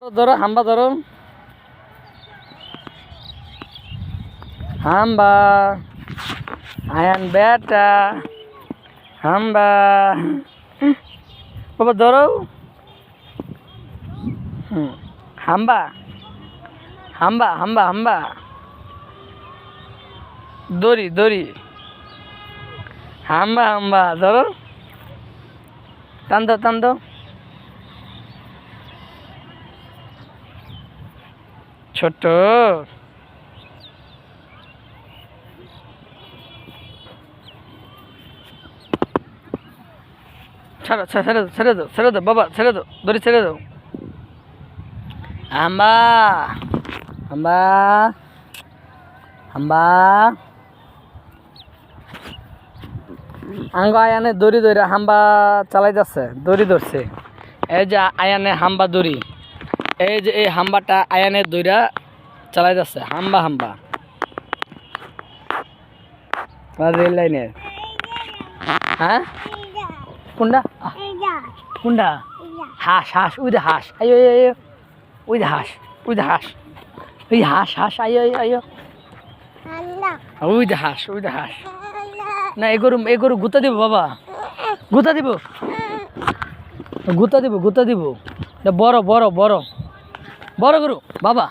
ধরো হাম্বা ধরো হাম্বা আয়ান বেটা হাম্বা বাবা ধরো হাম্বা হাম্বা হাম্বা হাম্বা দড়ি দড়ি হাম্বা হাম্বা ধরো টান দাও টান দাও ছোট ছাড়ো ছেড়ে দাও ছেড়ে দাও ছেড়ে দাও বাবা ছেড়ে দাও দড়ি ছেড়ে দাও হাম্বা হাম্বা হাম্বা আঙ্গ আয়ানে দড়ি ধরে হাম্বা চালাই যাচ্ছে দড়ি ধরছে এই যে আয়ানে হাম্বা দড়ি এই যে এই হাম্বাটা আয়ানে দইরা চালাই যাচ্ছে হাম্বা হাম্বা রেল লাইনের হ্যাঁ কোনটা কোনটা হাঁস হাঁস ওই যে হাঁস আয়ো আয়ো ওই যে হাঁস ওই যে হাঁস ওই হাঁস হাঁস আয়ো আয়ো আয়ো ওই যে হাঁস ওই যে হাঁস না এ গরু গুতা দিব বাবা গুতা দিব গুতা দিব গুতা দিব বড় বড় বড় বড় গরু বাবা